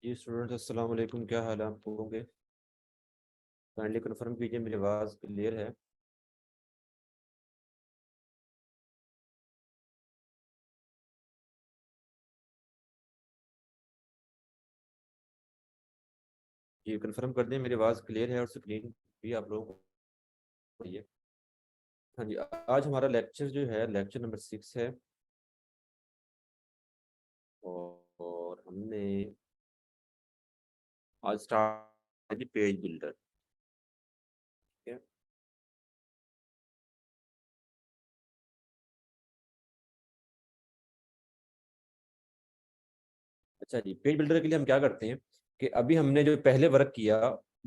जी student अस्सलाम वालेकुम, क्या हाल है आप लोगों के। काइंडली कन्फर्म कीजिए मेरी आवाज़ क्लियर है। जी कन्फर्म कर दें मेरी आवाज़ क्लियर है और स्क्रीन भी आप लोगों को सही है। हाँ जी, आज हमारा लेक्चर जो है लेक्चर नंबर 6 है। और हमने आज स्टार्ट पेज बिल्डर। ठीक है। अच्छा जी, पेज बिल्डर के लिए हम क्या करते हैं कि अभी हमने जो पहले वर्क किया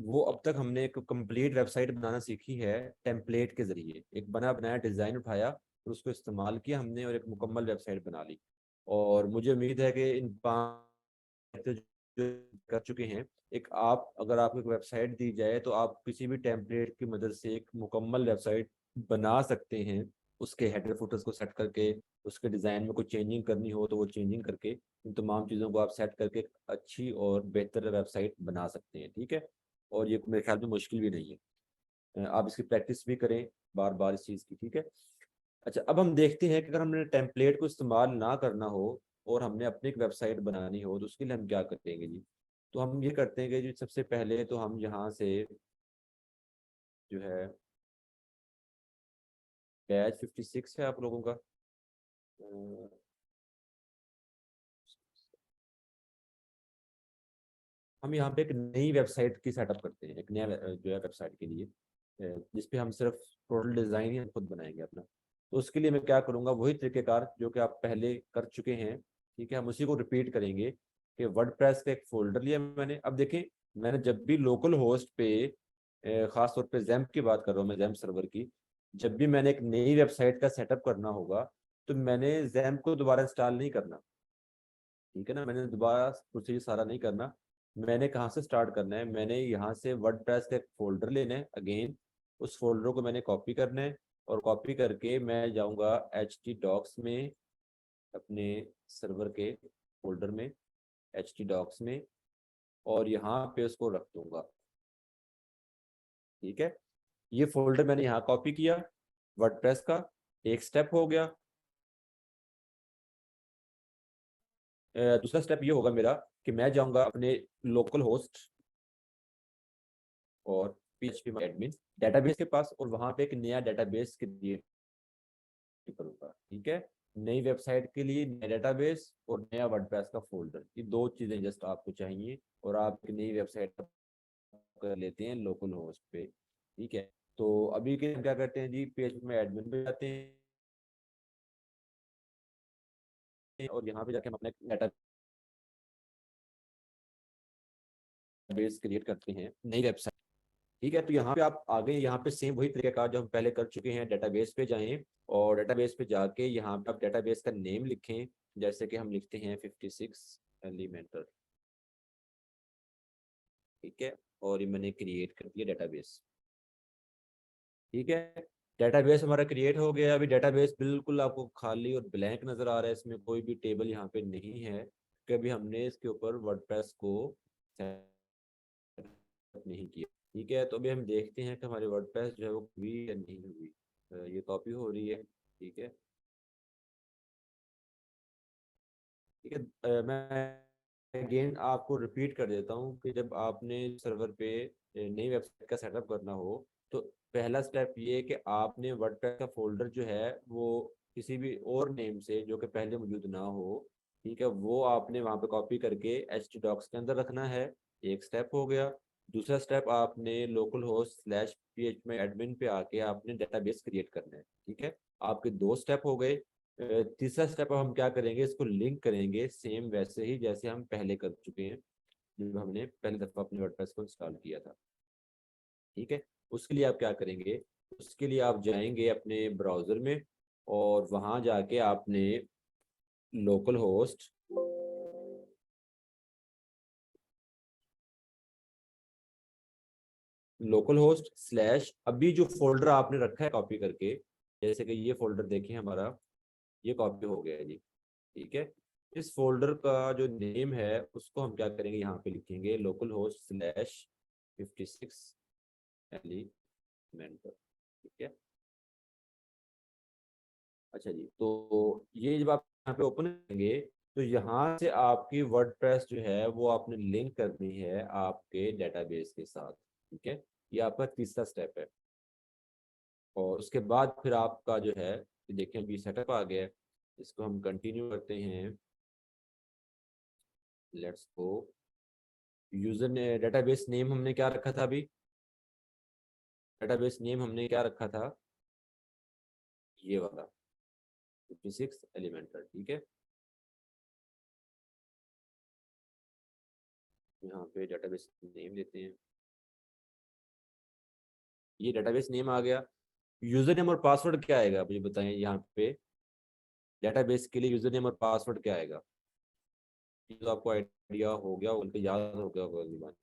वो अब तक हमने एक कंप्लीट वेबसाइट बनाना सीखी है। टेम्पलेट के जरिए एक बना बनाया डिज़ाइन उठाया और उसको इस्तेमाल किया हमने और एक मुकम्मल वेबसाइट बना ली। और मुझे उम्मीद है कि इन 5 जो कर चुके हैं, एक आप अगर आपको एक वेबसाइट दी जाए तो आप किसी भी टेम्पलेट की मदद से एक मुकम्मल वेबसाइट बना सकते हैं। उसके हेडर फुटर्स को सेट करके, उसके डिज़ाइन में कोई चेंजिंग करनी हो तो वो चेंजिंग करके, इन तमाम चीज़ों को आप सेट करके एक अच्छी और बेहतर वेबसाइट बना सकते हैं। ठीक है। और ये मेरे ख्याल में मुश्किल भी नहीं है। आप इसकी प्रैक्टिस भी करें बार बार इस चीज़ की। ठीक है। अच्छा, अब हम देखते हैं कि अगर हमने टेम्पलेट को इस्तेमाल ना करना हो और हमने अपनी एक वेबसाइट बनानी हो तो उसके लिए हम क्या करेंगे जी। तो हम ये करते हैं कि जी सबसे पहले तो हम यहाँ से जो है बैच 56 है आप लोगों का। अ, हम यहाँ पे एक नई वेबसाइट की सेटअप करते हैं, एक नया जो है वेबसाइट के लिए, जिसपे हम सिर्फ टोटल डिज़ाइन ही हम खुद बनाएंगे अपना। तो उसके लिए मैं क्या करूँगा, वही तरीक़ेकार जो कि आप पहले कर चुके हैं। ठीक है, हम उसी को रिपीट करेंगे कि वर्डप्रेस का एक फ़ोल्डर लिया मैंने। अब देखें, मैंने जब भी लोकल होस्ट पे ख़ास तौर पे ज़ैम्प की बात कर रहा हूँ मैं, ज़ैम्प सर्वर की, जब भी मैंने एक नई वेबसाइट का सेटअप करना होगा तो मैंने ज़ैम्प को दोबारा इंस्टॉल नहीं करना। ठीक है ना, मैंने दोबारा प्रोसीजर सारा नहीं करना। मैंने कहाँ से स्टार्ट करना है, मैंने यहाँ से वर्डप्रेस का एक फोल्डर लेना है अगेन। उस फोल्डर को मैंने कॉपी करना है और कॉपी करके मैं जाऊँगा एच टी डॉक्स में, अपने सर्वर के फोल्डर में, एच टी डॉक्स में, और यहाँ पे उसको रख दूंगा। ठीक है। ये फोल्डर मैंने यहाँ कॉपी किया, वर्डप्रेस का एक स्टेप हो गया। दूसरा स्टेप ये होगा मेरा कि मैं जाऊँगा अपने लोकल होस्ट और पीएचपी एडमिन डेटाबेस के पास और वहां पे एक नया डेटाबेस क्रिएट करूंगा। ठीक है। नई वेबसाइट के लिए नया डेटाबेस और नया वर्डप्रेस का फोल्डर, ये दो चीजें जस्ट आपको चाहिए और आप एक नई वेबसाइट कर लेते हैं लोकल होस्ट पे। ठीक है। तो अभी के हम क्या करते हैं जी, पीएचपी में एडमिन पे जाते हैं और यहाँ पे जाके हम अपना डेटाबेस क्रिएट करते हैं नई वेबसाइट। ठीक है। तो यहाँ पे आप आ गए, यहाँ पे सेम वही तरीका कार जो हम पहले कर चुके हैं, डेटाबेस पे जाएं और डेटाबेस पे जाके यहाँ पे आप डेटाबेस का नेम लिखें। जैसे कि हम लिखते हैं 56 एलिमेंटर। ठीक है। और ये मैंने क्रिएट कर दिया डेटाबेस। ठीक है। डेटाबेस हमारा क्रिएट हो गया। अभी डेटाबेस बिल्कुल आपको खाली और ब्लैंक नजर आ रहा है, इसमें कोई भी टेबल यहाँ पे नहीं है कि अभी हमने इसके ऊपर वर्डप्रेस को नहीं किया। ठीक है। तो अभी हम देखते हैं कि हमारी वर्डप्रेस जो है वो हुई या नहीं हुई। ये कॉपी हो रही है। ठीक है। ठीक है। मैं अगेन आपको रिपीट कर देता हूँ कि जब आपने सर्वर पे नई वेबसाइट का सेटअप करना हो तो पहला स्टेप ये है कि आपने वर्डप्रेस का फोल्डर जो है वो किसी भी और नेम से जो कि पहले मौजूद ना हो, ठीक है, वो आपने वहाँ पे कॉपी करके एच टी डॉक्स के अंदर रखना है। एक स्टेप हो गया। दूसरा स्टेप, आपने local host slash P H में एडमिन पे आके आपने डेटाबेस क्रिएट करना है। ठीक है। आपके दो स्टेप हो गए। तीसरा स्टेप हम क्या करेंगे, इसको लिंक करेंगे सेम वैसे ही जैसे हम पहले कर चुके हैं जब हमने पहली दफा अपने वर्डप्रेस को इंस्टॉल किया था। ठीक है। उसके लिए आप क्या करेंगे, उसके लिए आप जाएंगे अपने ब्राउजर में और वहां जाके आपने लोकल होस्ट स्लैश अभी जो फोल्डर आपने रखा है कॉपी करके, जैसे कि ये फोल्डर देखें हमारा, ये कॉपी हो गया है जी। ठीक है। इस फोल्डर का जो नेम है उसको हम क्या करेंगे, यहाँ पे लिखेंगे लोकल होस्ट स्लैश 56 एलिमेंटर। ठीक है। अच्छा जी, तो ये जब आप यहाँ पे ओपन करेंगे तो यहाँ से आपकी वर्डप्रेस जो है वो आपने लिंक करनी है आपके डेटाबेस के साथ। ठीक है, ये आपका तीसरा स्टेप है। और उसके बाद फिर आपका जो है, देखें अभी सेटअप आ गया है, इसको हम कंटिन्यू करते हैं। Let's go. यूजर ने डेटाबेस नेम हमने क्या रखा था अभी, डेटाबेस नेम हमने क्या रखा था, ये वाला 56 एलिमेंटर। ठीक है, यहाँ पे डेटाबेस नेम देते हैं, ये डेटाबेस नेम आ गया। यूजर नेम और पासवर्ड क्या आएगा मुझे बताएं, यहाँ पे डेटाबेस के लिए यूजर नेम और पासवर्ड क्या आएगा, ये तो आपको आइडिया हो गया, उनको याद हो गया होगा।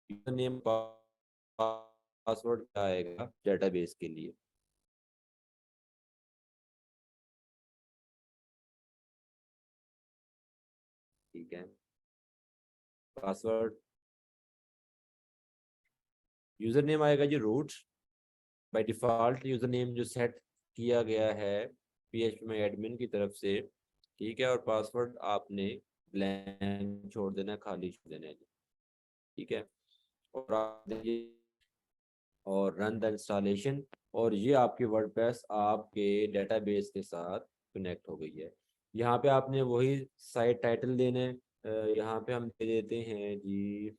यूजर नेम पासवर्ड क्या आएगा डेटाबेस के लिए। ठीक है, पासवर्ड यूजर नेम आएगा जी root, by default user name जो सेट किया गया है PHP में एडमिन की तरफ से। ठीक है, और पासवर्ड आपने ब्लैंक छोड़ देना है, खाली छोड़ देना है जी। ठीक है, और आप देखिए, और रन द इंस्टॉलेशन, और ये आपकी वर्डप्रेस आपके डेटाबेस के साथ कनेक्ट हो गई है। यहाँ पे आपने वही साइट टाइटल देने, यहाँ पे हम दे देते हैं जी,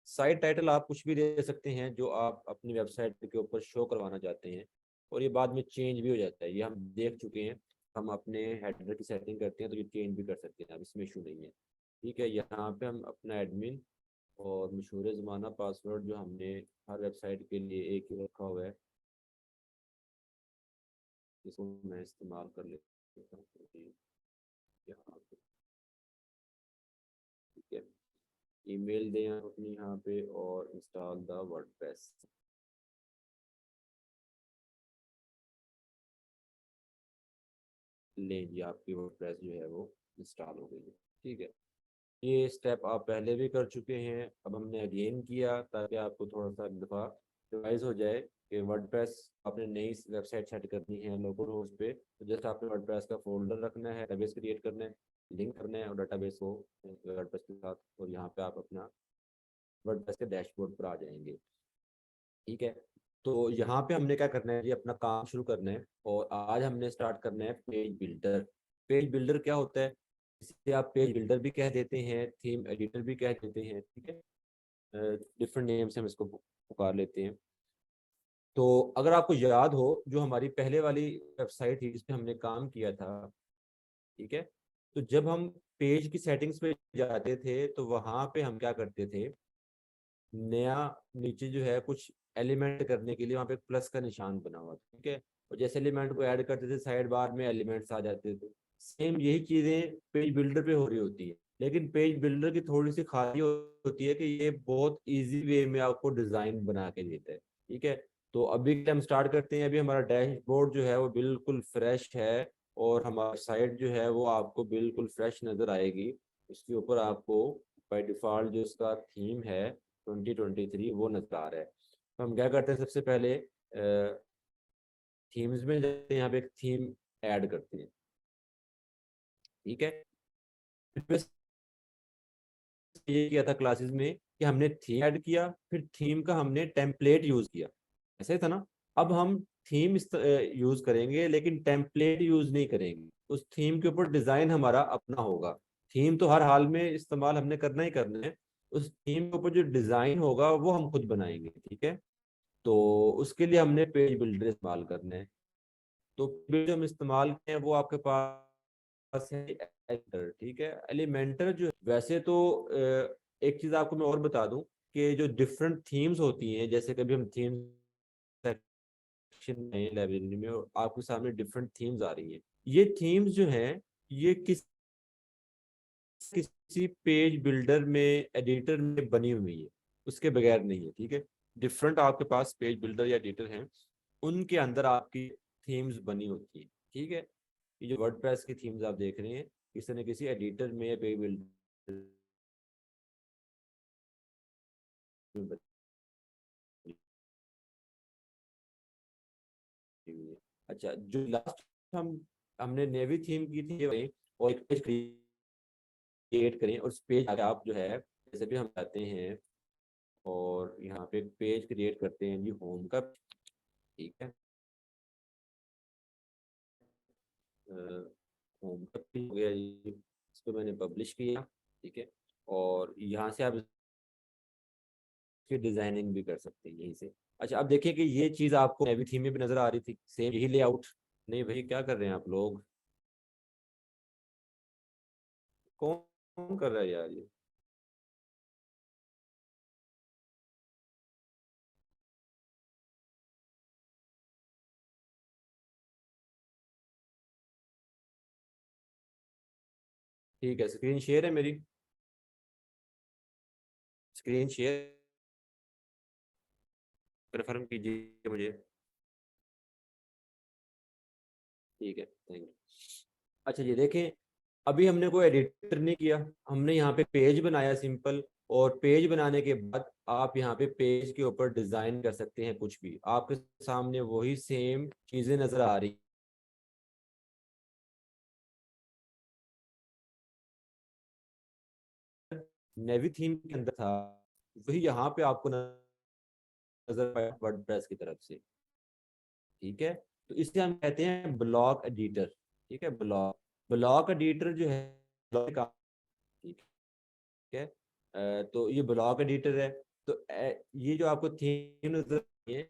साइट टाइटल आप कुछ भी दे सकते हैं जो आप अपनी वेबसाइट के ऊपर शो करवाना चाहते हैं, और ये बाद में चेंज भी हो जाता है, ये हम देख चुके हैं। हम अपने हेडर की सेटिंग करते हैं तो ये चेंज भी कर सकते हैं, अब इसमें इशू नहीं है। ठीक है, यहाँ पे हम अपना एडमिन और मशहूर ज़माना पासवर्ड जो हमने हर वेबसाइट के लिए एक ही रखा हुआ है, इसको मैं इस्तेमाल कर लेता हूँ यहाँ पे। ठीक है, ईमेल दें आप अपनी यहाँ पे और इंस्टॉल द वर्डप्रेस। लें जी, आपकी वर्डप्रेस जो है वो इंस्टॉल हो गई है। ठीक है, ये स्टेप आप पहले भी कर चुके हैं, अब हमने अगेन किया ताकि आपको थोड़ा सा एक दफ़ा रिवाइज हो जाए कि वर्डप्रेस आपने नई वेबसाइट सेट करनी है लोकल होस्ट पे, तो जैसे आपने वर्डप्रेस का फोल्डर रखना है, डेटाबेस क्रिएट करना है, लिंक करना है और डेटाबेस को वर्डप्रेस के साथ, और यहाँ पे आप अपना वर्डप्रेस के डैशबोर्ड पर आ जाएंगे। ठीक है, तो यहाँ पे हमने क्या करना है जी, अपना काम शुरू करना है, और आज हमने स्टार्ट करना है पेज बिल्डर। पेज बिल्डर क्या होता है, इसे आप पेज बिल्डर भी कह देते हैं, थीम एडिटर भी कह देते हैं। ठीक है, डिफरेंट नेम से हम इसको पुकार लेते हैं। तो अगर आपको याद हो, जो हमारी पहले वाली वेबसाइट थी जिस पे हमने काम किया था, ठीक है, तो जब हम पेज की सेटिंग्स पे जाते थे तो वहां पे हम क्या करते थे, नया नीचे जो है कुछ एलिमेंट करने के लिए वहाँ पे प्लस का निशान बना हुआ था। ठीक है, और जैसे एलिमेंट को ऐड करते थे साइड बार में एलिमेंट्स आ जाते थे। सेम यही चीजें पेज बिल्डर पे हो रही होती है, लेकिन पेज बिल्डर की थोड़ी सी खामी होती है कि ये बहुत इजी वे में आपको डिजाइन बना के देता है। ठीक है, तो अभी हम स्टार्ट करते हैं। अभी हमारा डैशबोर्ड जो है वो बिल्कुल फ्रेश है, और हमारी साइट जो है वो आपको बिल्कुल फ्रेश नजर आएगी। इसके ऊपर आपको बाय डिफॉल्ट जो इसका थीम है 2023 वो नजर आ रहा है। तो हम क्या करते हैं, सबसे पहले थीम्स में जाते हैं, यहाँ पे एक थीम ऐड करते हैं। ठीक है, बस ये किया था क्लासेस में कि हमने थीम ऐड किया, फिर थीम का हमने टेम्पलेट यूज किया, ऐसे था ना। अब हम थीम यूज करेंगे लेकिन टेम्पलेट यूज नहीं करेंगे, उस थीम के ऊपर डिजाइन हमारा अपना होगा। थीम तो हर हाल में इस्तेमाल हमने करना ही करना है, उस थीम के ऊपर जो डिजाइन होगा वो हम खुद बनाएंगे। ठीक है, तो उसके लिए हमने पेज बिल्डर इस्तेमाल करना है। तो जो हम इस्तेमाल करें वो आपके पास है एलिमेंटर। ठीक है, एलिमेंटर जो वैसे तो एक चीज आपको मैं और बता दूं कि जो डिफरेंट थीम्स होती हैं, जैसे कभी हम थीम सेक्शन में लाइब्रेरी में और आपके सामने डिफरेंट थीम्स आ रही हैं, ये थीम्स जो हैं ये किसी पेज बिल्डर में एडिटर में बनी हुई है, उसके बगैर नहीं है। ठीक है, डिफरेंट आपके पास पेज बिल्डर या एडिटर हैं, उनके अंदर आपकी थीम्स बनी होती है। ठीक है, ये जो वर्डप्रेस की थीम्स आप देख रहे हैं, किसी न किसी एडिटर में पेज बिल्डर में बनी हुई है। अच्छा, जो लास्ट हमने नेवी थीम की थी, और एक पेज क्रिएट करें, और उस पेज आगे आप जो है, जैसे भी हम जाते हैं और यहाँ पे एक पेज क्रिएट करते हैं जी होम का, ठीक है, होम का पेज हो गया जी, इसको मैंने पब्लिश किया, ठीक है, और यहाँ से आप इसकी डिजाइनिंग भी कर सकते हैं यहीं से। अच्छा, अब देखिए कि ये चीज आपको नेवी थीम में भी नजर आ रही थी, सेम यही लेआउट। नहीं भाई, क्या कर रहे हैं आप लोग? कौन कर रहा है यार ये? ठीक है, स्क्रीन शेयर है मेरी, स्क्रीन शेयर कन्फर्म कीजिए मुझे। ठीक है, थैंक यू। अच्छा, ये देखें, अभी हमने कोई एडिटर नहीं किया, हमने यहाँ पे पेज बनाया सिंपल, और पेज बनाने के बाद आप यहाँ पे पेज के ऊपर डिजाइन कर सकते हैं कुछ भी, आपके सामने वही सेम चीजें नजर आ रही। नेवी थीम के अंदर था, वही यहाँ पे आपको नजर आया वर्डप्रेस की तरफ से। ठीक है, तो इसे हम कहते हैं ब्लॉक एडिटर। ठीक है, ब्लॉक एडिटर जो है, block का, ठीक है, तो ये ब्लॉक एडिटर है। तो ये जो आपको थीम नजर आ रही है,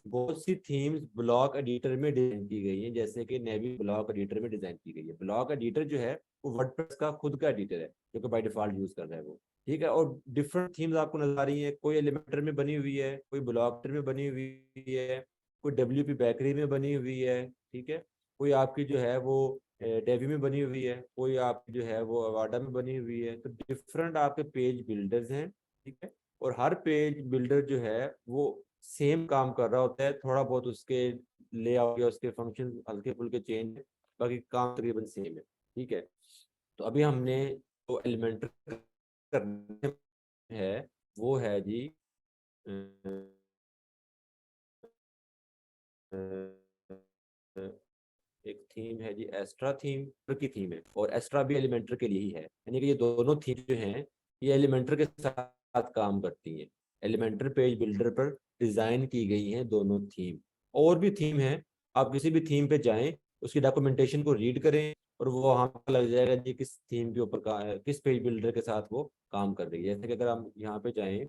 बहुत सी थीम्स ब्लॉक एडिटर में डिजाइन की गई हैं, जैसे कि नेवी ब्लॉक एडिटर में डिजाइन की गई है। ब्लॉक एडिटर जो है वो वर्डप्रेस का खुद का एडिटर है, जो कि बाय डिफॉल्ट यूज कर रहा है वो। ठीक है, और डिफरेंट थीम्स आपको नजर आ रही है, कोई एलिमेंटर में बनी हुई है, कोई ब्लॉक में बनी हुई है, कोई डब्ल्यूपी बेकरी में बनी हुई है, ठीक है, कोई आपकी जो है वो डेवी में बनी हुई है, कोई आपकी जो है वो अवाडा में बनी हुई है। तो डिफरेंट आपके पेज बिल्डर्स हैं, ठीक है, और हर पेज बिल्डर जो है वो सेम काम कर रहा होता है, थोड़ा बहुत उसके लेआउट या उसके फंक्शन हल्के फुल्के चेंज है, बाकी काम तकरीबन सेम है। ठीक है, तो अभी हमने जो एलिमेंटर करने है, वो है जी अ, अ, एक थीम है जी एस्ट्रा थीम की थीम है, और एस्ट्रा भी एलिमेंटर के लिए ही है, यानी कि ये दोनों थीम जो हैं ये एलिमेंटर के साथ काम करती हैं। एलिमेंटर पेज बिल्डर पर डिजाइन की गई हैं दोनों थीम। और भी थीम है, आप किसी भी थीम पे जाएं, उसकी डॉक्यूमेंटेशन को रीड करें, और वो वहाँ पता लग जाएगा जी किस थीम के ऊपर किस पेज बिल्डर के साथ वो काम कर रही है। जैसे कि अगर हम यहाँ पे जाएं,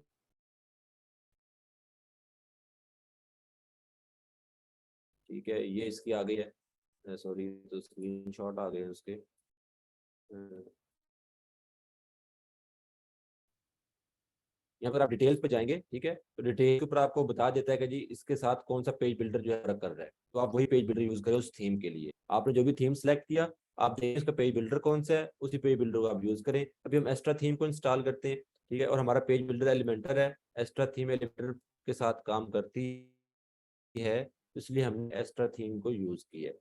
ठीक है, ये इसकी आ गई है, सॉरी, तो स्क्रीन शॉट आ गए हैं उसके। यहाँ पर आप डिटेल्स पे जाएंगे, ठीक है, तो डिटेल के ऊपर आपको बता देता है कि जी इसके साथ कौन सा पेज बिल्डर जो है वर्क कर रहा है, तो आप वही पेज बिल्डर यूज करें उस थीम के लिए। आपने जो भी थीम सेलेक्ट किया, आप देखें इसका पेज बिल्डर कौन सा है, उसी पेज बिल्डर को आप यूज करें। अभी हम एक्स्ट्रा थीम को इंस्टॉल करते हैं, ठीक है, और हमारा पेज बिल्डर एलिमेंटर है, एक्स्ट्रा थीम एलिमेंटर के साथ काम करती है, इसलिए हमने एक्स्ट्रा थीम को यूज किया है।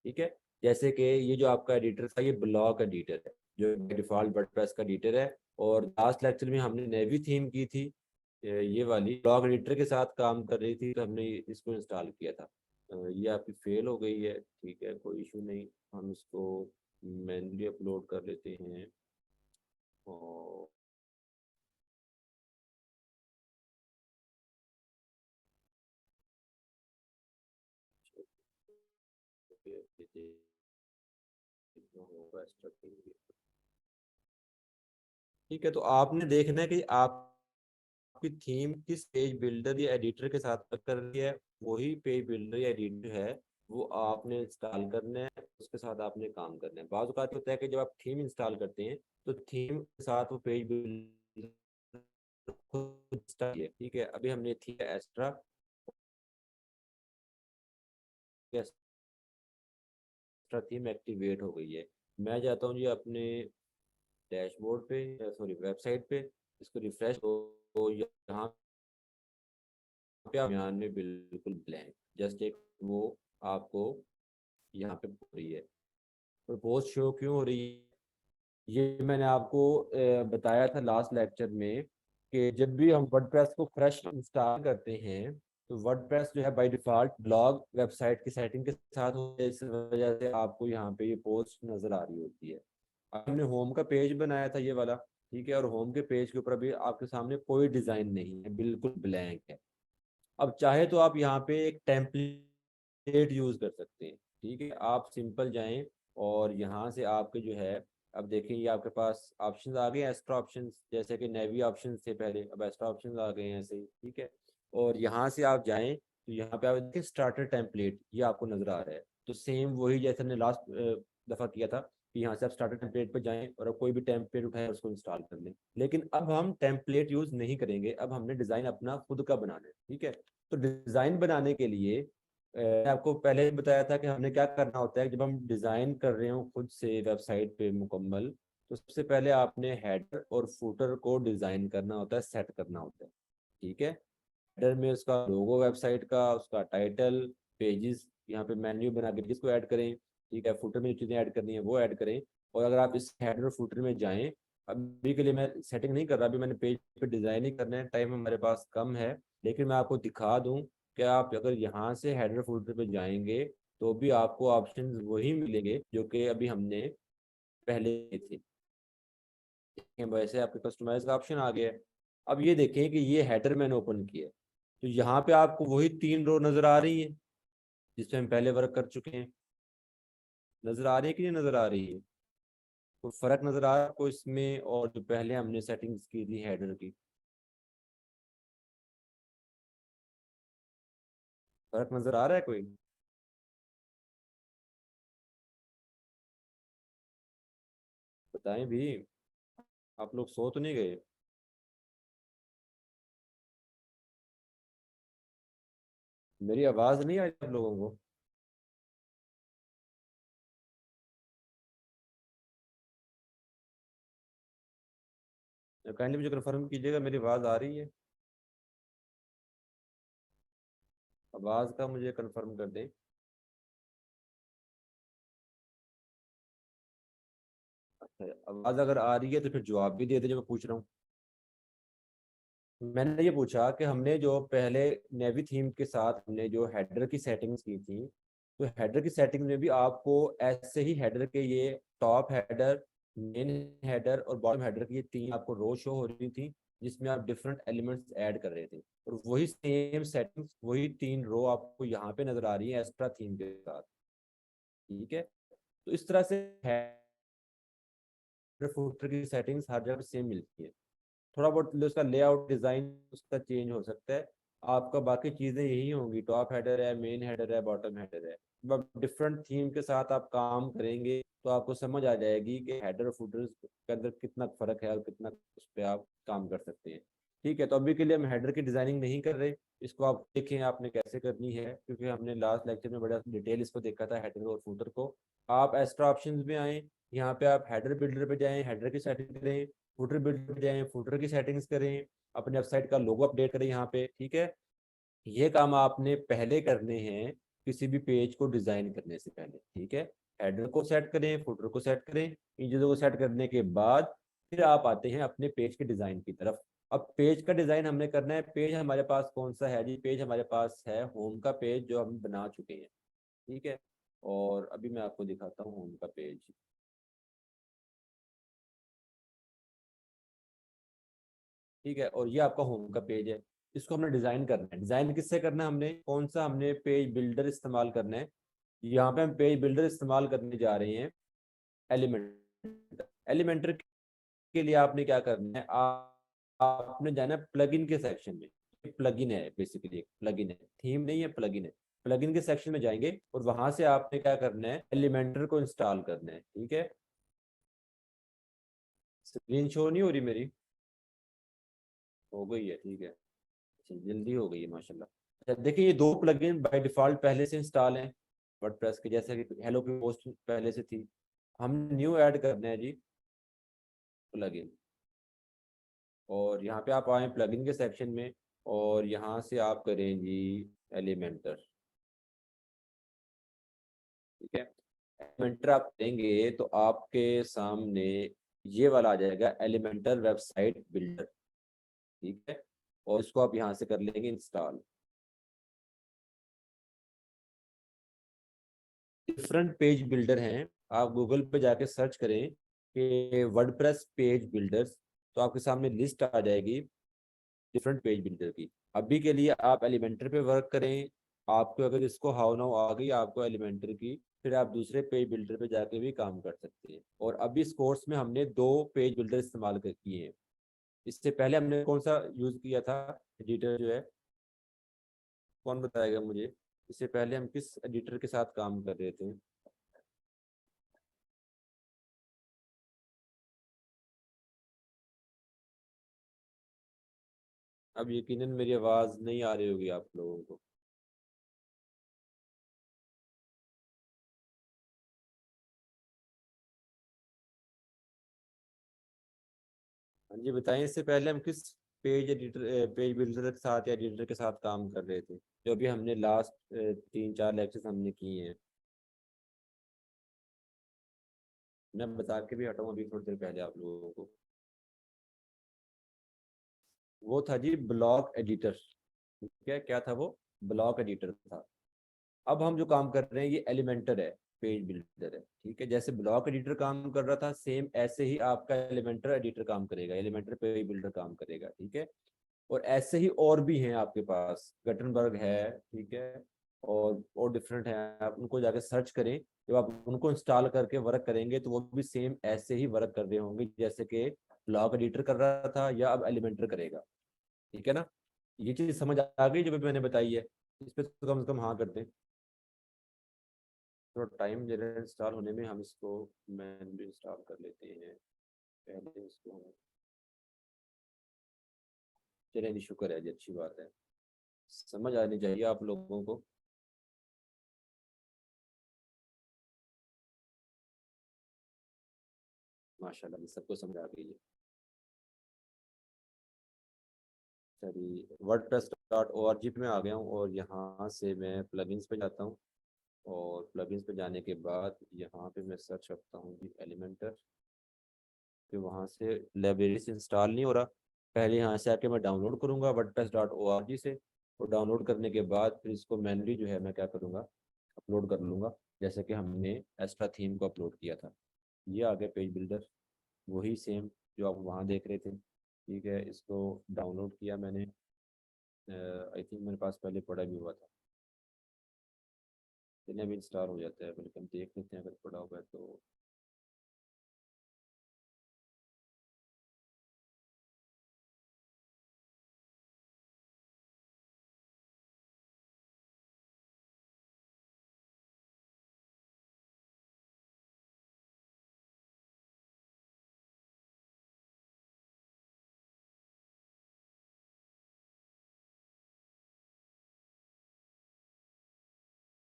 ठीक है, जैसे कि ये जो आपका एडिटर था, ये ब्लॉक एडिटर है, जो डिफॉल्ट वर्डप्रेस का एडिटर है। और लास्ट लेक्चर में हमने नेवी थीम की थी, ये वाली ब्लॉक एडिटर के साथ काम कर रही थी, तो हमने इसको इंस्टॉल किया था। ये आपकी फेल हो गई है, ठीक है, कोई इशू नहीं, हम इसको मैन्युअली अपलोड कर लेते हैं। और ठीक है, तो आपने देखना है कि आपकी थीम किस पेज बिल्डर या एडिटर के साथ वर्क कर रही है, वही पेज बिल्डर या एडिटर है वो आपने इंस्टॉल करना है, उसके साथ आपने काम करना है। बाज़ औक़ात होता है कि जब आप थीम इंस्टॉल करते हैं, तो थीम के साथ वो पेज बिल्डर खुद इंस्टॉल है। ठीक है, अभी हमने थी एक्स्ट्रा, एक्स्ट्रा थीम एक्टिवेट हो गई है। मैं जाता हूँ जी अपने डैशबोर्ड पे, सॉरी वेबसाइट पे, इसको रिफ्रेश, तो यहाँ पे आप, यहाँ में बिल्कुल ब्लैंक, जस्ट एक वो आपको यहाँ पे पोस्ट शो क्यों हो रही है, ये मैंने आपको बताया था लास्ट लेक्चर में कि जब भी हम वर्डप्रेस को फ्रेश इंस्टॉल करते हैं तो वर्डप्रेस जो है बाय डिफॉल्ट ब्लॉग वेबसाइट की सेटिंग के साथ होता है, इस वजह से आपको यहाँ पे ये पोस्ट नजर आ रही होती है। हमने होम का पेज बनाया था ये वाला, ठीक है, और होम के पेज के ऊपर अभी आपके सामने कोई डिजाइन नहीं है, बिल्कुल ब्लैंक है। अब चाहे तो आप यहाँ पे एक टेम्पलेट यूज कर सकते हैं, ठीक है। आप सिंपल जाएं और यहाँ से आपके जो है, अब देखें ये आपके पास ऑप्शंस आ गए, एक्स्ट्रा ऑप्शंस, जैसे कि नेवी ऑप्शंस थे पहले, अब एक्स्ट्रा ऑप्शंस आ गए हैं ऐसे ही, ठीक है। और यहाँ से आप जाएं तो यहाँ पे आप देखिए स्टार्टर टेम्पलेट, ये आपको नजर आ रहा है। तो सेम वही जैसे हमने लास्ट दफा किया था कि यहाँ से आप स्टार्टर टेम्पलेट पर जाएं और अब कोई भी टेम्पलेट उठाए उसको इंस्टॉल कर लें। लेकिन अब हम टेम्पलेट यूज नहीं करेंगे, अब हमने डिजाइन अपना खुद का बनाना है, ठीक है। तो डिजाइन बनाने के लिए मैंने आपको पहले ही बताया था कि हमने क्या करना होता है जब हम डिजाइन कर रहे हो खुद से वेबसाइट पे मुकम्मल। तो सबसे पहले आपने हेडर और फुटर को डिजाइन करना होता है, सेट करना होता है, ठीक है। हेडर में उसका लोगो वेबसाइट का, उसका टाइटल, पेजेस, यहाँ पे मेन्यू बना के जिसको ऐड करें, ठीक है। फुटर में जो चीज़ें ऐड करनी है वो ऐड करें। और अगर आप इस हेडर और फुटर में जाएं, अभी के लिए मैं सेटिंग नहीं कर रहा, अभी मैंने पेज पे डिज़ाइन ही करना है, टाइम हमारे पास कम है। लेकिन मैं आपको दिखा दूं कि आप अगर यहाँ से हेडर फुटर पे जाएंगे तो भी आपको ऑप्शंस वही मिलेंगे जो कि अभी हमने पहले थे। वैसे आपके कस्टमाइज का ऑप्शन आ गया है। अब ये देखें कि ये हेडर मैंने ओपन किया है, तो यहाँ पे आपको वही 3 रो नजर आ रही है जिसपे हम पहले वर्क कर चुके हैं। नजर आ रही है कि नहीं नजर आ रही है? कोई फर्क नजर आ रहा है आपको इसमें और जो पहले हमने सेटिंग्स की थी हेडर की? फर्क नजर आ रहा है कोई? बताएं भी, आप लोग सो तो नहीं गए? मेरी आवाज नहीं आई आप लोगों को? काइंडली मुझे कंफर्म कीजिएगा मेरी आवाज आ रही है। आवाज का मुझे कंफर्म कर दें। अच्छा, आवाज अगर आ रही है तो फिर जवाब भी दे दे जो मैं पूछ रहा हूँ। मैंने ये पूछा कि हमने जो पहले नेवी थीम के साथ हमने जो हेडर की सेटिंग्स की थी, तो हेडर की सेटिंग में भी आपको ऐसे ही हेडर के ये टॉप हेडर, मेन हेडर और बॉटम हेडर की ये 3 आपको रो शो हो रही थी, जिसमें आप डिफरेंट एलिमेंट्स ऐड कर रहे थे। और वही सेम सेटिंग्स, वही 3 रो आपको यहाँ पे नजर आ रही है एक्स्ट्रा थीम के साथ, ठीक है। तो इस तरह से हेडर फुटर की सेटिंग्स हर जगह सेम मिलती है। थोड़ा बहुत उसका लेआउट डिजाइन उसका चेंज हो सकता है, आपका बाकी चीजें यही होंगी, टॉप हेडर है, मेन हेडर है, बॉटम हेडर है। अब डिफरेंट थीम के साथ आप काम करेंगे तो आपको समझ आ जाएगी कि हेडर और फुटर के अंदर कितना फर्क है और कितना उस पर आप काम कर सकते हैं, ठीक है। तो अभी के लिए हम हेडर की डिजाइनिंग नहीं कर रहे, इसको आप देखें आपने कैसे करनी है, क्योंकि हमने लास्ट लेक्चर में बड़ा डिटेल इसको देखा था हेडर और फुटर को। आप एक्स्ट्रा ऑप्शंस में आए, यहाँ पे आप हेडर बिल्डर पे जाएं, हेडर की सेटिंग करें, फुटर बिल्डर पे जाएं, फुटर की सेटिंग्स करें, अपने वेबसाइट का लोगो अपडेट करें यहाँ पे, ठीक है। ये काम आपने पहले करने हैं किसी भी पेज को डिजाइन करने से पहले, ठीक है। हेडर को सेट करें, फुटर को सेट करें, इन चीजों को सेट करने के बाद फिर आप आते हैं अपने पेज के डिजाइन की तरफ। अब पेज का डिजाइन हमने करना है, पेज हमारे पास कौन सा है जी? पेज हमारे पास है होम का पेज जो हम बना चुके हैं, ठीक है। और अभी मैं आपको दिखाता हूँ होम का पेज, ठीक है। और ये आपका होम का पेज है, इसको हमने डिजाइन करना है। डिजाइन किससे करना है? हमने कौन सा हमने पेज बिल्डर इस्तेमाल करना है। यहाँ पे हम पेज बिल्डर इस्तेमाल करने जा रहे हैं, एलिमेंट। एलिमेंटर के लिए आपने क्या करना है, आपने जाना है प्लगइन के सेक्शन में। प्लगइन है बेसिकली, एक प्लगइन है, थीम नहीं है, प्लगइन है। प्लगइन के सेक्शन में जाएंगे और वहां से आपने क्या करना है, एलिमेंटर को इंस्टॉल करना है, ठीक है। स्क्रीन शो नहीं हो रही मेरी? हो गई है, ठीक है। अच्छा, जल्दी हो गई है माशाल्लाह। अच्छा देखिए, ये 2 प्लगइन बाय डिफॉल्ट पहले से इंस्टॉल हैं वर्डप्रेस के, जैसे कि हेलो की पोस्ट पहले से थी। हम न्यू ऐड करना है जी प्लगइन। और यहाँ पे आप आए प्लगइन के सेक्शन में और यहाँ से आप करें जी एलिमेंटर, ठीक है। एलिमेंटर आप देंगे तो आपके सामने ये वाला आ जाएगा, एलिमेंटर वेबसाइट बिल्डर। ठीक है, और इसको आप यहाँ से कर लेंगे इंस्टॉल। डिफरेंट पेज बिल्डर हैं, आप गूगल पे जाके सर्च करें कि वर्डप्रेस पेज बिल्डर्स, तो आपके सामने लिस्ट आ जाएगी डिफरेंट पेज बिल्डर की। अभी के लिए आप एलिमेंटर पे वर्क करें। आपको अगर इसको हाउ नाउ आ गई आपको एलिमेंटर की, फिर आप दूसरे पेज बिल्डर पे जाके भी काम कर सकते हैं। और अभी इस कोर्स में हमने 2 पेज बिल्डर इस्तेमाल किए हैं। इससे पहले हमने कौन सा यूज किया था एडिटर जो है, कौन बताएगा मुझे? इससे पहले हम किस एडिटर के साथ काम कर रहे थे? अब यकीनन मेरी आवाज नहीं आ रही होगी आप लोगों को। हाँ जी बताएं, इससे पहले हम किस पेज एडिटर, पेज बिल्डर के साथ या एडिटर के साथ काम कर रहे थे, जो भी हमने लास्ट 3-4 लेक्चर्स हमने किए हैं? मैं बता के भी हटाऊँ अभी थोड़ी देर पहले आप लोगों को। वो था जी ब्लॉक एडिटर। ठीक है, क्या था वो? ब्लॉक एडिटर था। अब हम जो काम कर रहे हैं ये एलिमेंटर है, पेज बिल्डर है। ठीक है, जैसे ब्लॉक एडिटर काम कर रहा था सेम ऐसे ही आपका एलिमेंटर एडिटर काम करेगा, एलिमेंटर पेज बिल्डर काम करेगा। ठीक है, और ऐसे ही और भी हैं आपके पास, गटनबर्ग है। ठीक है, और डिफरेंट है, आप उनको जाके सर्च करें। जब आप उनको इंस्टॉल करके वर्क करेंगे तो वो भी सेम ऐसे ही वर्क कर रहे होंगे जैसे कि ब्लॉक एडिटर कर रहा था या अब एलिमेंटर करेगा। ठीक है ना? ये चीज समझ आ गई जो भी मैंने बताई है? इस पे तो कम से कम हाँ करते हैं। थोड़ा टाइम ले रहा है इंस्टॉल होने में, हम इसको मैनुअली इंस्टॉल कर लेते हैं पहले इसको। चलिए जी, शुक्र है जी, अच्छी बात है। समझ आनी चाहिए आप लोगों को। माशाल्लाह सबको समझ आ गई है। चलिए wordpress.org पे मैं आ गया हूँ और यहाँ से मैं प्लगइन्स पे जाता हूँ। और प्लगइन्स पे जाने के बाद यहाँ पे मैं सर्च करता हूँ जी एलिमेंटर। फिर वहाँ से लाइब्रेरी से इंस्टॉल नहीं हो रहा, पहले यहाँ से आके मैं डाउनलोड करूँगा wordpress.org से। और डाउनलोड करने के बाद फिर इसको मैनुअली जो है मैं क्या करूँगा, अपलोड कर लूँगा, जैसे कि हमने एक्स्ट्रा थीम को अपलोड किया था। ये आ गया पेज बिल्डर, वही सेम जो आप वहाँ देख रहे थे। ठीक है, इसको डाउनलोड किया मैंने, आई थिंक मेरे पास पहले पड़ा भी हुआ था। चलिए अभी इंस्टॉल हो जाता है, बल्कि हम देख लेते हैं अगर पड़ा हुआ है तो।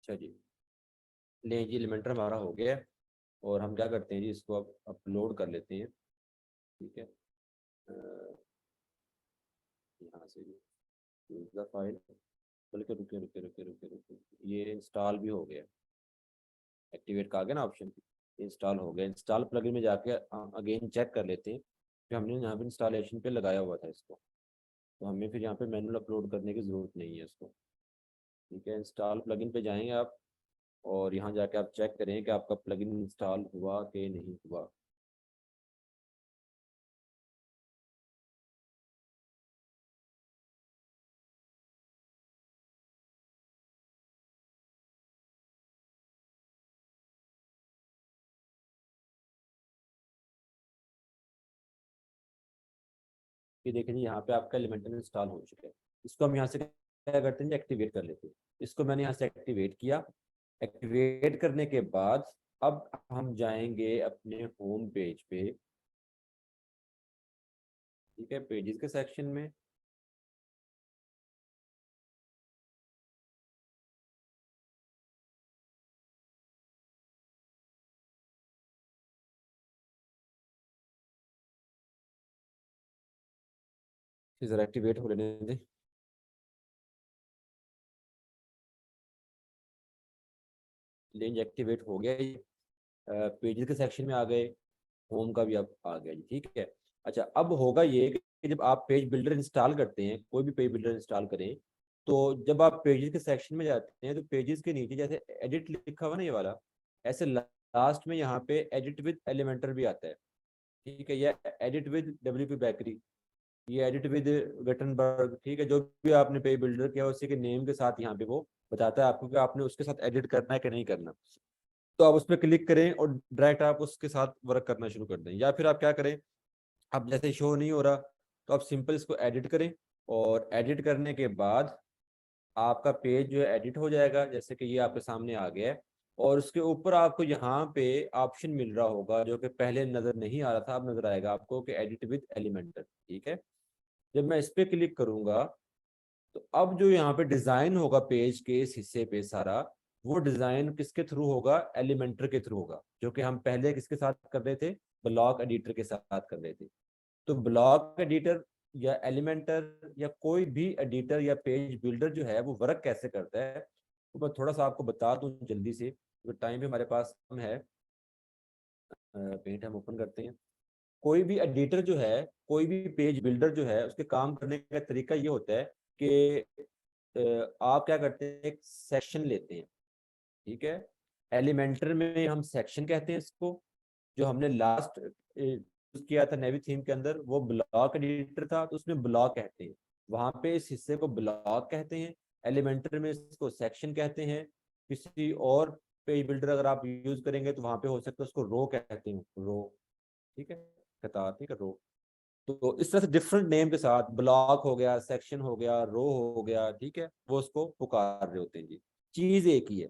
अच्छा जी, ले जी एलिमेंटर हमारा हो गया है। और हम क्या करते हैं जी, इसको अब अपलोड कर लेते हैं। ठीक है, यहाँ से यूज द फाइल, बल्कि रुके रुके रुके रुके रुके, ये इंस्टॉल भी हो गया। एक्टिवेट का आ गया ना ऑप्शन, इंस्टॉल हो गया। इंस्टॉल प्लगइन में जाके अगेन चेक कर लेते हैं कि हमने यहाँ पे इंस्टॉलेशन पे लगाया हुआ था इसको, तो हमें फिर यहाँ पे मैनुअल अपलोड करने की ज़रूरत नहीं है इसको। ठीक है, इंस्टॉल प्लगइन पे जाएंगे आप, और यहाँ जाके आप चेक करें कि आपका प्लगइन इंस्टॉल हुआ कि नहीं हुआ। ये देखिए जी, यहाँ पे आपका एलिमेंटर इंस्टॉल हो चुका है। इसको हम यहाँ से क्या करते हैं जी, एक्टिवेट कर लेते हैं। इसको मैंने यहाँ से एक्टिवेट किया। एक्टिवेट करने के बाद अब हम जाएंगे अपने होम पेज पे। ठीक है, पेजेस के सेक्शन में जरा एक्टिवेट हो लेने दें। लेंज एक्टिवेट हो गया ये। पेजेस के सेक्शन में आ गए, होम का भी अब आ गया जी, ठीक है। अच्छा, अब होगा ये कि जब आप पेज बिल्डर इंस्टॉल करते हैं, कोई भी पेज बिल्डर इंस्टॉल करें, तो जब आप पेजेस के सेक्शन में जाते हैं तो पेजेस के नीचे जैसे एडिट लिखा हुआ ना ये वाला, ऐसे लास्ट में यहाँ पे एडिट विद एलिमेंटर भी आता है, ठीक है, या एडिट विद डब्ल्यूपी बेकरी, ये एडिट विद गटनबर्ग, ठीक है, जो भी आपने पेज बिल्डर किया उसी के नेम के साथ यहाँ पे वो बताता है आपको कि आपने उसके साथ एडिट करना है कि नहीं करना। तो आप उस पर क्लिक करें और डायरेक्ट आप उसके साथ वर्क करना शुरू कर दें, या फिर आप क्या करें, अब जैसे शो नहीं हो रहा तो आप सिंपल इसको एडिट करें, और एडिट करने के बाद आपका पेज जो है एडिट हो जाएगा, जैसे कि ये आपके सामने आ गया है। और उसके ऊपर आपको यहाँ पे ऑप्शन मिल रहा होगा जो कि पहले नजर नहीं आ रहा था, अब नजर आएगा आपको कि एडिट विद एलिमेंटर, ठीक है। जब मैं इस पे क्लिक करूंगा तो अब जो यहाँ पे डिजाइन होगा पेज के इस हिस्से पे सारा, वो डिजाइन किसके थ्रू होगा, एलिमेंटर के थ्रू होगा, जो कि हम पहले किसके साथ कर रहे थे, ब्लॉक एडिटर के साथ कर रहे थे। तो ब्लॉक एडिटर या एलिमेंटर या कोई भी एडिटर या पेज बिल्डर जो है वो वर्क कैसे करता है, तो मैं थोड़ा सा आपको बता दूं जल्दी से, तो टाइम भी हमारे पास कम है। पेंट हम ओपन करते हैं। कोई भी एडिटर जो है, कोई भी पेज बिल्डर जो है, उसके काम करने का तरीका ये होता है कि आप क्या करते हैं, एक सेक्शन लेते हैं, ठीक है। एलिमेंटर में हम सेक्शन कहते हैं इसको, जो हमने लास्ट किया था नेवी थीम के अंदर वो ब्लॉक एडिटर था, तो उसमें ब्लॉक कहते हैं, वहां पे इस हिस्से को ब्लॉक कहते हैं। एलिमेंटर में इसको सेक्शन कहते हैं। किसी और पेज बिल्डर अगर आप यूज करेंगे तो वहां पे हो सकता है उसको रो कहते हैं, रो, ठीक है, कतार, ठीक है, रो। तो इस तरह से डिफरेंट नेम के साथ ब्लॉक हो गया, सेक्शन हो गया, रो हो गया, ठीक है, वो उसको पुकार रहे होते हैं जी। चीज एक ही है,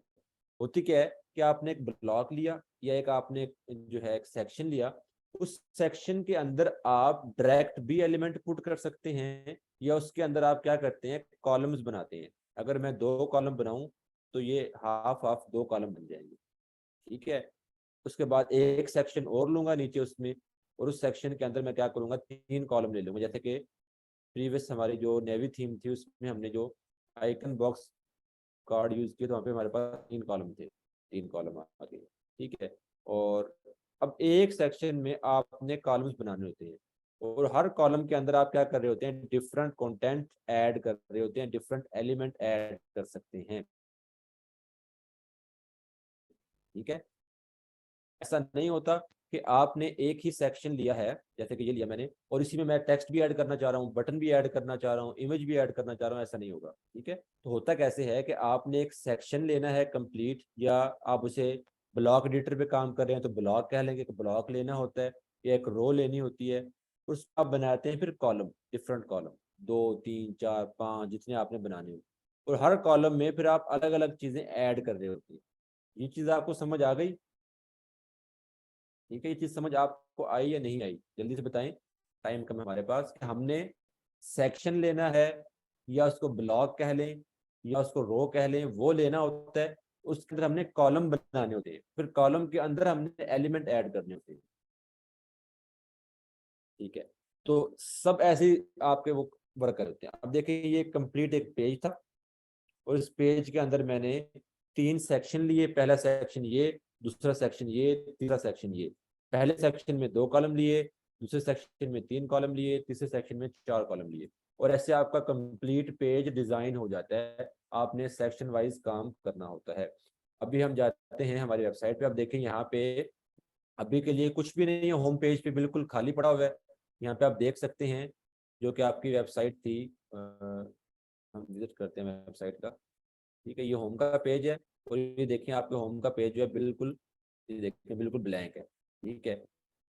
होती क्या है कि आपने एक ब्लॉक लिया या एक आपने जो है एक सेक्शन लिया, उस सेक्शन के अंदर आप डायरेक्ट भी एलिमेंट पुट कर सकते हैं, या उसके अंदर आप क्या करते हैं, कॉलम्स बनाते हैं। अगर मैं 2 कॉलम बनाऊं तो ये हाफ हाफ 2 कॉलम बन जाएंगे, ठीक है। उसके बाद एक सेक्शन और लूंगा नीचे उसमें, और उस सेक्शन के अंदर मैं क्या करूंगा, 3 कॉलम ले लूंगा, जैसे कि प्रीवियस हमारी जो नेवी थीम थी उसमें हमने जो आइकन बॉक्स कार्ड यूज किए तो वहाँ पे हमारे पास 3 कॉलम थे, 3 कॉलम आ गए, ठीक है। और अब एक सेक्शन में आपने कॉलम्स बनाने होते हैं, और हर कॉलम के अंदर आप क्या कर रहे होते हैं, डिफरेंट कंटेंट ऐड कर रहे होते हैं, डिफरेंट एलिमेंट ऐड कर सकते हैं, ठीक है। ऐसा नहीं होता कि आपने एक ही सेक्शन लिया है, जैसे कि ये लिया मैंने, और इसी में मैं टेक्स्ट भी ऐड करना चाह रहा हूँ, बटन भी ऐड करना चाह रहा हूँ, इमेज भी ऐड करना चाह रहा हूँ, ऐसा नहीं होगा, ठीक है। तो होता कैसे है कि आपने एक सेक्शन लेना है कंप्लीट, या आप उसे ब्लॉक एडिटर पे काम कर रहे हैं तो ब्लॉक कह लेंगे कि ब्लॉक लेना होता है, या एक रो लेनी होती है। उस आप बनाते हैं फिर कॉलम, डिफरेंट कॉलम, 2 3 4 5 जितने आपने बनाने हो, और हर कॉलम में फिर आप अलग अलग चीजें ऐड कर रहे होते हैं। ये चीज आपको समझ आ गई, ठीक है। ये चीज समझ आपको आई या नहीं आई, जल्दी से बताएं, टाइम कम है हमारे पास। कि हमने सेक्शन लेना है, या उसको ब्लॉक कह लें, या उसको रो कह लें, वो लेना होता है। उसके अंदर हमने कॉलम बनाने होते हैं, फिर कॉलम के अंदर हमने एलिमेंट ऐड करने होते हैं, ठीक है। तो सब ऐसे ही आपके वो वर्क करते हैं। अब देखिए ये कंप्लीट एक पेज था, और इस पेज के अंदर मैंने 3 सेक्शन लिए, पहला सेक्शन ये, दूसरा सेक्शन ये, तीसरा सेक्शन ये। पहले सेक्शन में 2 कॉलम लिए, दूसरे सेक्शन में 3 कॉलम लिए, तीसरे सेक्शन में 4 कॉलम लिए, और ऐसे आपका कंप्लीट पेज डिजाइन हो जाता है। आपने सेक्शन वाइज काम करना होता है। अभी हम जाते हैं हमारी वेबसाइट पे, अब देखें यहाँ पे अभी के लिए कुछ भी नहीं है, होम पेज पे बिल्कुल खाली पड़ा हुआ है। यहाँ पे आप देख सकते हैं जो कि आपकी वेबसाइट थी, हम विजिट करते हैं वेबसाइट का, ठीक है, ये होम का पेज है। और ये देखिए आपके होम का पेज जो है बिल्कुल, ये देखिए बिल्कुल ब्लैंक है, ठीक है।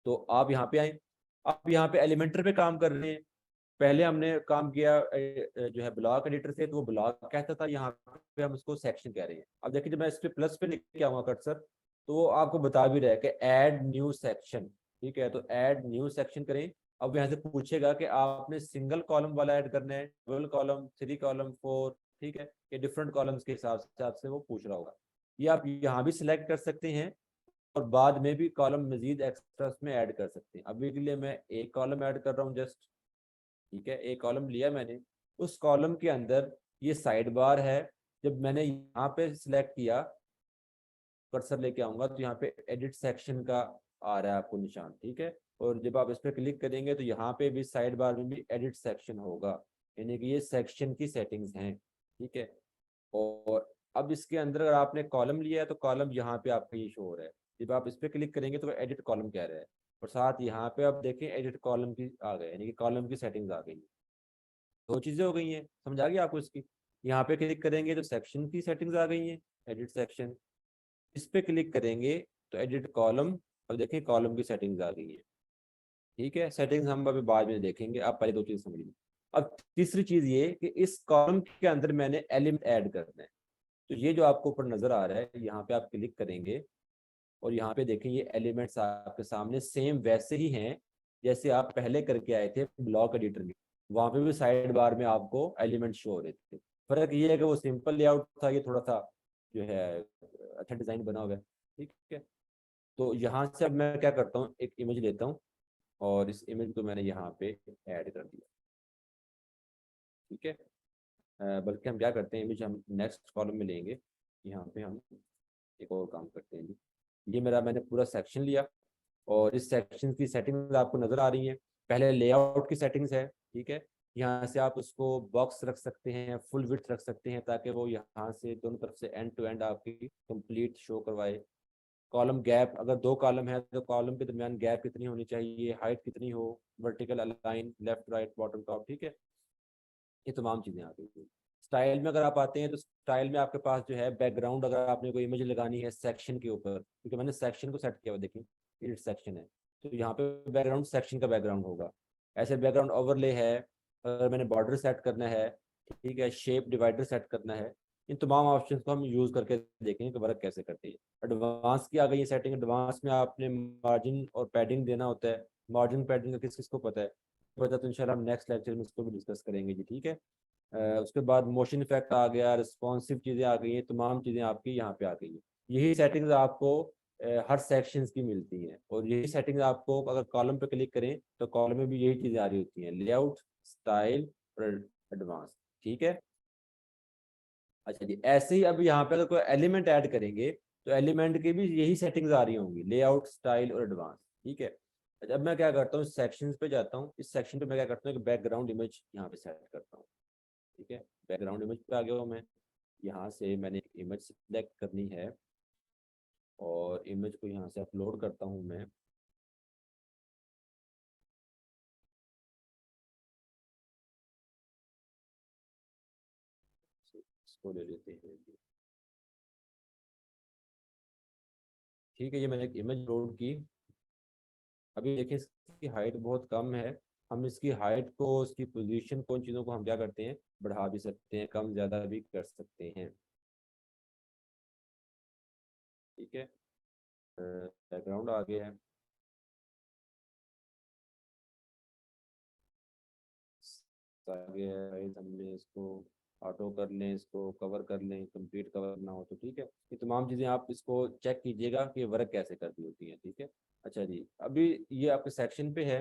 तो आप यहाँ पे आए, आप यहाँ पे एलिमेंटर पे काम कर रहे हैं। पहले हमने काम किया जो है ब्लॉक एडिटर से, तो वो ब्लॉक कहता था, यहाँ पे हम उसको सेक्शन कह रहे हैं। अब देखिए जब मैं इस पे प्लस पे लेके आऊंगा कर्सर, तो वो आपको बता भी रहा है कि ऐड न्यू सेक्शन, ठीक है। तो ऐड न्यू सेक्शन करें। अब यहाँ से पूछेगा कि आपने सिंगल कॉलम वाला ऐड करना है, डबल कॉलम, 3 कॉलम, 4, ठीक है, ये डिफरेंट कॉलम्स के हिसाब से वो पूछ रहा होगा। ये आप यहाँ भी सिलेक्ट कर सकते हैं, और बाद में भी कॉलम मजीद एक्स्ट्रा में ऐड कर सकते हैं। अभी के लिए मैं एक कॉलम ऐड कर रहा हूँ जस्ट, ठीक है, एक कॉलम लिया मैंने। उस कॉलम के अंदर ये साइड बार है, जब मैंने यहाँ पे सिलेक्ट किया कर्सर लेके आऊंगा तो यहाँ पे एडिट सेक्शन का आ रहा है आपको निशान, ठीक है। और जब आप इस पर क्लिक करेंगे तो यहाँ पे भी साइड बार में भी एडिट सेक्शन होगा, यानी कि ये सेक्शन की सेटिंग्स हैं, ठीक है। और अब इसके अंदर अगर आपने कॉलम लिया है तो कॉलम यहाँ पे आपका ये शो हो रहा है। जब आप इस पर क्लिक करेंगे तो एडिट कॉलम कह रहा है, और साथ यहाँ पे आप देखें एडिट कॉलम की आ गए, यानी कि कॉलम की सेटिंग्स आ गई। दो चीजें हो गई हैं, समझ आ गई आपको इसकी। यहाँ पे क्लिक करेंगे तो सेक्शन की सेटिंग्स आ गई हैं, एडिट सेक्शन। इस पे क्लिक करेंगे तो एडिट कॉलम, अब देखें कॉलम की सेटिंग्स आ गई है, ठीक है। सेटिंग्स हम अभी बाद में देखेंगे, आप पहले दो चीज समझ लीजिए। अब तीसरी चीज ये कि इस कॉलम के अंदर मैंने एलिमेंट ऐड करना है। तो ये जो आपको ऊपर नजर आ रहा है, यहाँ पे आप क्लिक करेंगे और यहाँ पे देखें ये एलिमेंट्स आपके सामने सेम वैसे ही हैं जैसे आप पहले करके आए थे ब्लॉक एडिटर में। वहां पे भी साइड बार में आपको एलिमेंट शो हो रहे थे। फर्क ये है कि वो सिंपल लेआउट था, ये थोड़ा सा जो है अच्छा डिजाइन बना हुआ है, ठीक है। तो यहाँ से अब मैं क्या करता हूँ, एक इमेज लेता हूँ और इस इमेज को मैंने यहाँ पे ऐड कर दिया, ठीक है। बल्कि हम क्या करते हैं, इमेज हम नेक्स्ट कॉलम में लेंगे। यहाँ पे हम एक और काम करते हैं जी। ये मेरा मैंने पूरा सेक्शन लिया और इस सेक्शन की सेटिंग्स आपको नजर आ रही हैं। पहले लेआउट की सेटिंग्स है, ठीक है। यहाँ से आप उसको बॉक्स रख सकते हैं, फुल विड्थ रख सकते हैं, ताकि वो यहाँ से दोनों तरफ से एंड टू एंड आपकी कंप्लीट शो करवाए। कॉलम गैप, अगर दो कॉलम है तो कॉलम के दरमियान गैप कितनी होनी चाहिए, हाइट कितनी हो, vertical align, left right bottom top, ठीक है। ये तमाम चीज़ें आ गई। स्टाइल में अगर आप आते हैं तो स्टाइल में आपके पास जो है बैकग्राउंड, अगर आपने कोई इमेज लगानी है सेक्शन के ऊपर, क्योंकि मैंने सेक्शन को सेट किया हुआ, देखिए एडिट सेक्शन है, तो यहाँ पे बैकग्राउंड सेक्शन का बैकग्राउंड होगा। ऐसे बैकग्राउंड ओवरले है, अगर मैंने बॉर्डर सेट करना है, ठीक है, शेप डिवाइडर सेट करना है, इन तमाम ऑप्शन को हम यूज़ करके देखेंगे कि वर्क कैसे करते हैं। एडवांस की आ गई है सेटिंग। एडवांस में आपने मार्जिन और पैडिंग देना होता है। मार्जिन पैडिंग का किस किस को पता है, पता तो इंशाल्लाह हम नेक्स्ट लेक्चर में इसको भी डिस्कस करेंगे जी, ठीक है। उसके बाद मोशन इफेक्ट आ गया, रिस्पॉन्सिव चीज़ें आ गई हैं, तमाम चीज़ें आपकी यहाँ पे आ गई हैं। यही सेटिंग्स आपको हर सेक्शंस की मिलती हैं, और यही सेटिंग्स आपको अगर कॉलम पे क्लिक करें तो कॉलम में भी यही चीज़ें आ रही होती हैं, लेआउट, स्टाइल और एडवांस, ठीक है। अच्छा जी, ऐसे ही अब यहाँ पे अगर कोई एलिमेंट ऐड करेंगे तो एलिमेंट की भी यही सेटिंग्स आ रही होंगी, लेआउट, स्टाइल और एडवांस, ठीक है। अच्छा, अब मैं क्या करता हूँ, सेक्शंस पे जाता हूँ। इस सेक्शन पे मैं क्या करता हूँ, एक बैकग्राउंड इमेज यहाँ पे सेट करता हूँ, ठीक है। बैकग्राउंड इमेज पे आ गया हूँ मैं। यहाँ से मैंने एक इमेज सिलेक्ट करनी है और इमेज को यहाँ से अपलोड करता हूँ मैं। इसको ले लेते हैं, ठीक है। ये मैंने एक इमेज लोड की। अभी देखिए इसकी हाइट बहुत कम है। हम इसकी हाइट को, उसकी पोजीशन को, उन चीज़ों को हम क्या करते हैं, बढ़ा भी सकते हैं, कम ज़्यादा भी कर सकते हैं, ठीक है। बैकग्राउंड आ गया है, आगे है, हमने इसको ऑटो कर लें, इसको कवर कर लें, कंप्लीट कवर ना हो तो, ठीक है। ये तमाम चीज़ें आप इसको चेक कीजिएगा कि वर्क कैसे करती होती हैं, ठीक है। अच्छा जी, अभी ये आपके सेक्शन पे है,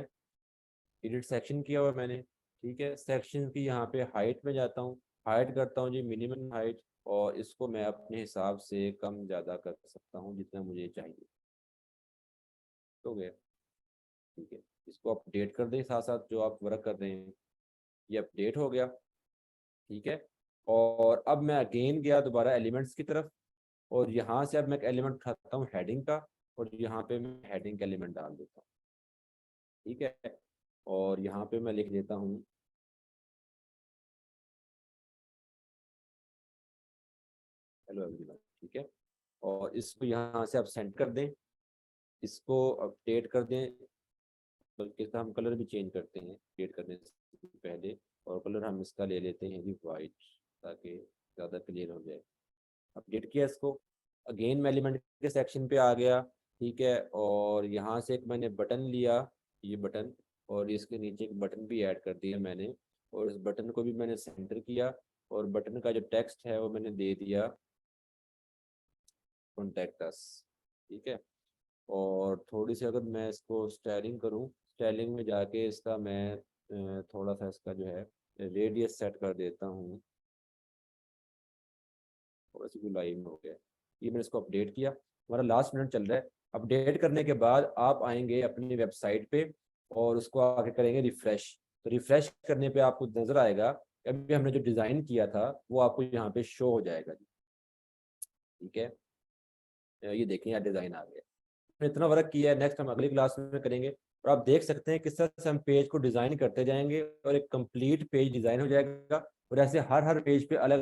एडिट सेक्शन किया हुआ मैंने, ठीक है। सेक्शन की यहाँ पे हाइट में जाता हूँ, हाइट करता हूँ जी मिनिमम हाइट, और इसको मैं अपने हिसाब से कम ज़्यादा कर सकता हूँ जितना मुझे चाहिए, हो गया, ठीक है। इसको अपडेट कर दें, साथ साथ जो आप वर्क कर रहे हैं ये अपडेट हो गया, ठीक है। और अब मैं अगेन गया दोबारा एलिमेंट्स की तरफ, और यहाँ से अब मैं एक एलिमेंट उठाता हूँ हेडिंग का, और यहाँ पे मैं हेडिंग का एलिमेंट डाल देता हूँ, ठीक है। और यहाँ पे मैं लिख देता हूँ हेलो एवरीवन, ठीक है। और इसको यहाँ से आप सेंड कर दें, इसको अपडेट कर दें, बल्कि इसका हम कलर भी चेंज करते हैं अपडेट करने से पहले। और कलर हम इसका ले लेते हैं जी वाइट, ताकि ज़्यादा क्लियर हो जाए। अपडेट किया इसको, अगेन मैं एलिमेंट के सेक्शन पे आ गया, ठीक है। और यहाँ से एक मैंने बटन लिया, ये बटन, और इसके नीचे एक बटन भी ऐड कर दिया मैंने, और इस बटन को भी मैंने सेंटर किया, और बटन का जो टेक्स्ट है वो मैंने दे दिया कॉन्टैक्ट अस, ठीक है। और थोड़ी सी अगर मैं इसको स्टाइलिंग करूँ, स्टाइलिंग में जाके इसका मैं थोड़ा सा इसका जो है रेडियस सेट कर देता हूँ, थोड़ा सी लाइन हो गया। ये मैंने इसको अपडेट किया। हमारा लास्ट मिनट चल रहा है। अपडेट करने के बाद आप आएंगे अपनी वेबसाइट पे और उसको आके करेंगे रिफ्रेश। तो रिफ्रेश करने पे आपको नजर आएगा कि अभी हमने जो डिजाइन किया था वो आपको यहाँ पे शो हो जाएगा जी। ठीक है, ये देखें यार डिजाइन आ गया। हमने इतना वर्क किया है, नेक्स्ट हम अगली क्लास में करेंगे। और आप देख सकते हैं किस तरह से हम पेज को डिजाइन करते जाएंगे और एक कंप्लीट पेज डिजाइन हो जाएगा। और ऐसे हर पेज पे अलग